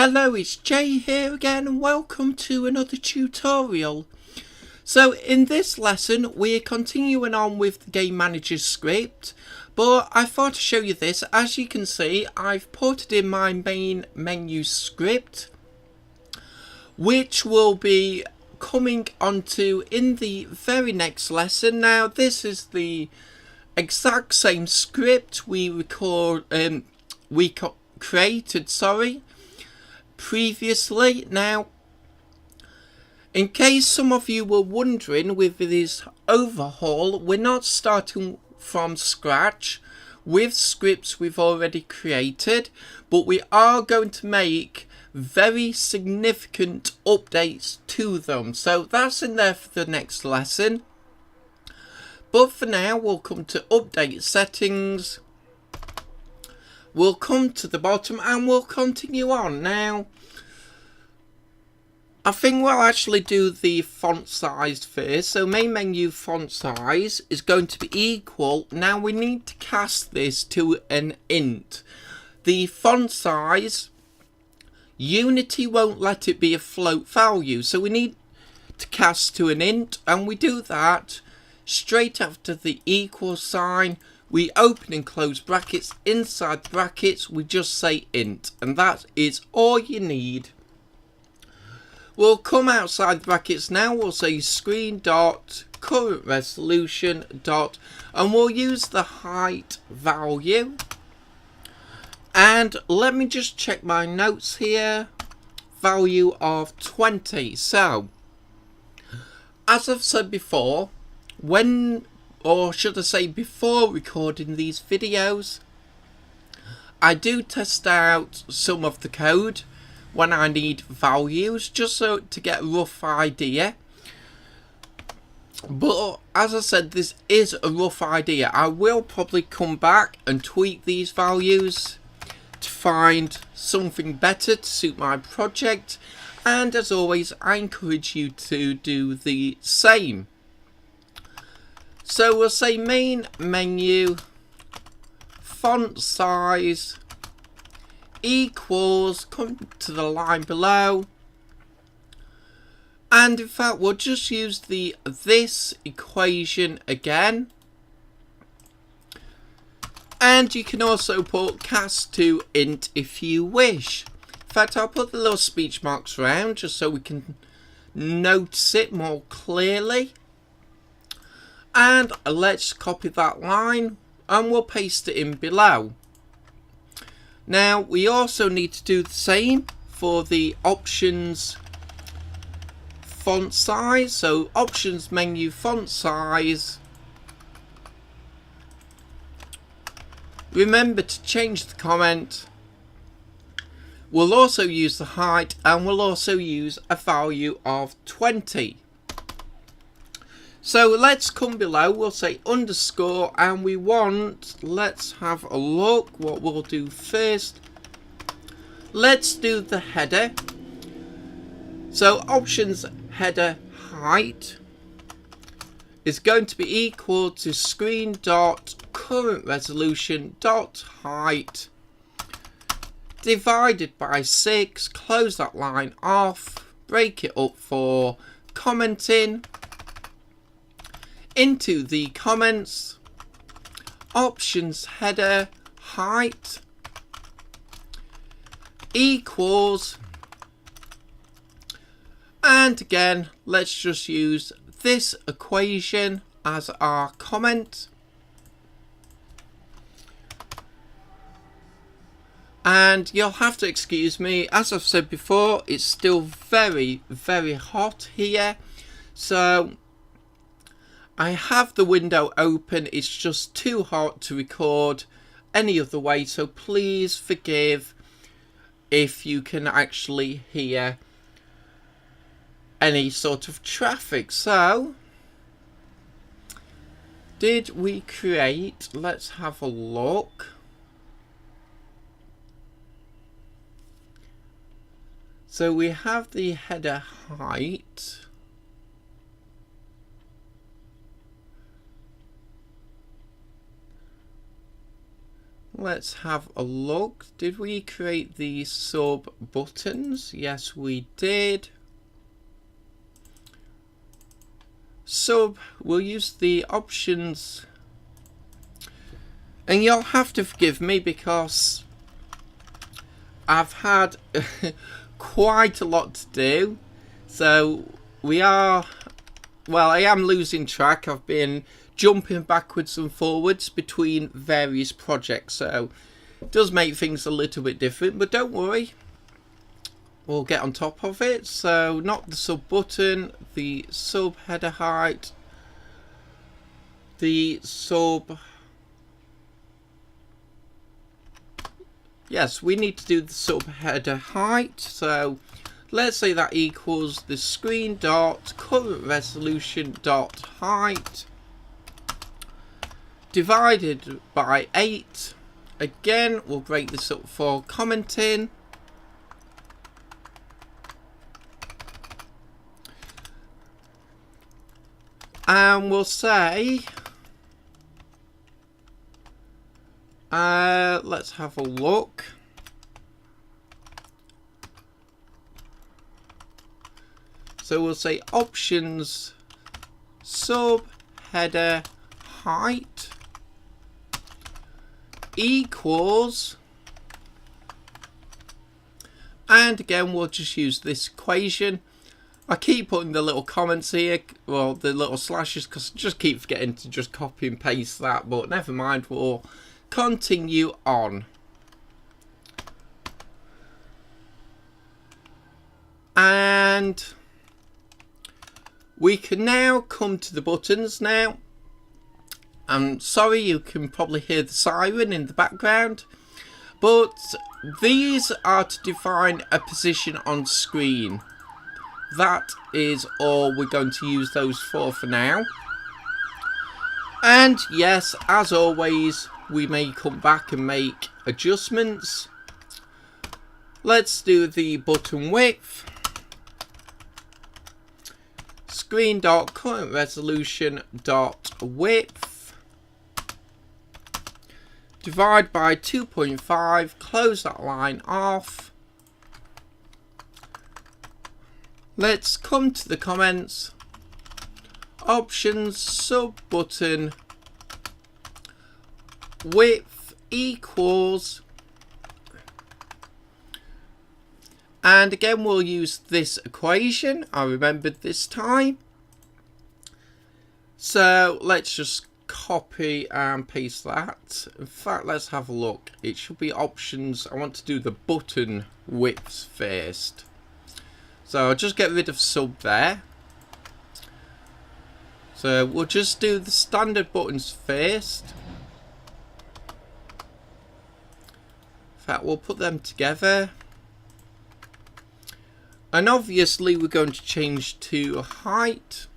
Hello, it's Jay here again and welcome to another tutorial. So in this lesson we're continuing on with the game manager script, but I thought to show you this. As you can see, I've ported in my main menu script, which will be coming onto in the very next lesson. Now this is the exact same script we created previously. Now, in case some of you were wondering, with this overhaul, we're not starting from scratch with scripts we've already created, but we are going to make very significant updates to them. So that's in there for the next lesson. But for now, we'll come to update settings. We'll come to the bottom and we'll continue on. Now, I think we'll actually do the font size first. So main menu font size is going to be equal. Now we need to cast this to an int. The font size, Unity won't let it be a float value. So we need to cast to an int, and we do that straight after the equal sign. We open and close brackets. Inside brackets we just say int, and that is all you need. We'll come outside brackets now. We'll say screen dot current resolution dot, and we'll use the height value. And let me just check my notes here. Value of 20. So as I've said before, or should I say before recording these videos, I do test out some of the code when I need values, just so to get a rough idea. But as I said, this is a rough idea. I will probably come back and tweak these values to find something better to suit my project, and as always I encourage you to do the same. So we'll say main menu font size equals, come to the line below, and in fact we'll just use this equation again, and you can also put cast to int if you wish. In fact, I'll put the little speech marks around just so we can notice it more clearly. And let's copy that line and we'll paste it in below. Now we also need to do the same for the options font size. So options menu font size. Remember to change the comment. We'll also use the height, and we'll also use a value of 20. So let's come below, we'll say underscore, and we want, let's have a look what we'll do first. Let's do the header. So options header height is going to be equal to screen dot current resolution dot height divided by 6. Close that line off, break it up for commenting. Into the comments, options header height equals, and again let's just use this equation as our comment. And you'll have to excuse me, as I've said before, it's still very hot here, so I have the window open. It's just too hot to record any other way, so please forgive if you can actually hear any sort of traffic. So did we create, let's have a look. So we have the header height. let's have a look. Did we create the sub buttons? Yes, we did. Sub, we'll use the options. And you'll have to forgive me because I've had quite a lot to do. So I am losing track. I've been jumping backwards and forwards between various projects. So it does make things a little bit different, but don't worry. We'll get on top of it. So not the sub button, the sub header height, the sub. Yes, we need to do the sub header height. So let's say that equals the screen dot current resolution dot height divided by 8. Again, we'll break this up for commenting. And we'll say, let's have a look. So we'll say options sub header height equals, and again we'll just use this equation. I keep putting the little comments here, well, the little slashes, because I just keep forgetting to just copy and paste that, but never mind, we'll continue on. And we can now come to the buttons now. I'm sorry, you can probably hear the siren in the background, but these are to define a position on screen. That is all we're going to use those for now. And yes, as always, we may come back and make adjustments. Let's do the button width. Screen dot current resolution dot width. Divide by 2.5. Close that line off. Let's come to the comments. Options sub button width equals, and again we'll use this equation. I remembered this time. So let's just copy and paste that. In fact, let's have a look. It should be options. I want to do the button widths first. So I'll just get rid of sub there. So we'll just do the standard buttons first. In fact, we'll put them together. And obviously we're going to change to height.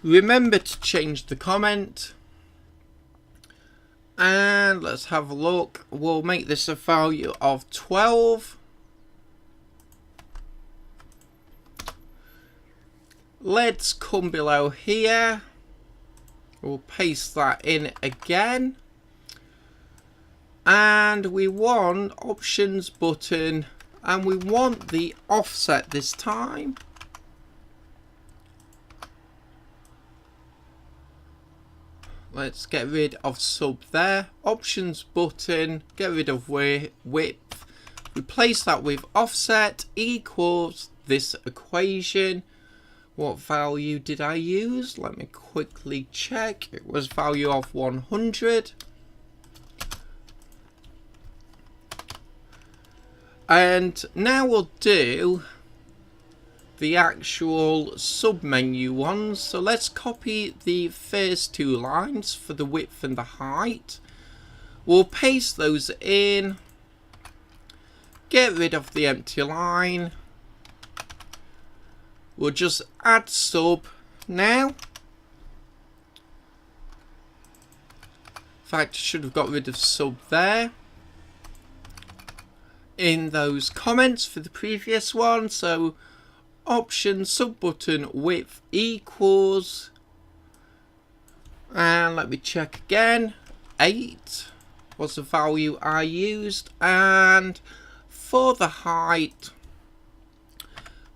Remember to change the comment. And let's have a look. We'll make this a value of 12. Let's come below here. We'll paste that in again. And we want options button, and we want the offset this time. Let's get rid of sub there. Options button, get rid of width. Replace that with offset equals this equation. What value did I use? Let me quickly check. It was value of 100. And now we'll do the actual sub-menu ones. So let's copy the first two lines for the width and the height. We'll paste those in. Get rid of the empty line. We'll just add sub now. In fact, I should have got rid of sub there in those comments for the previous one. So option sub button width equals, And let me check again. 8 was the value I used, and for the height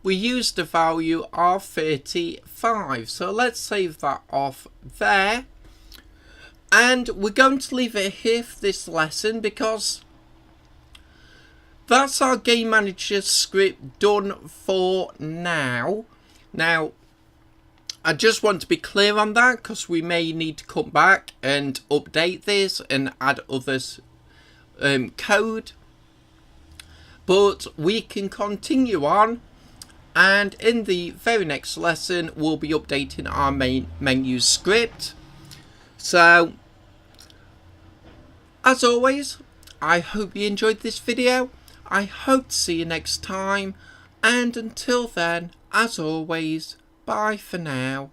we used a value of 35. So let's save that off there, and we're going to leave it here for this lesson because that's our game manager script done for now. Now I just want to be clear on that because we may need to come back and update this and add others code, but we can continue on, and in the very next lesson we'll be updating our main menu script. So as always, I hope you enjoyed this video. I hope to see you next time, and until then, as always, bye for now.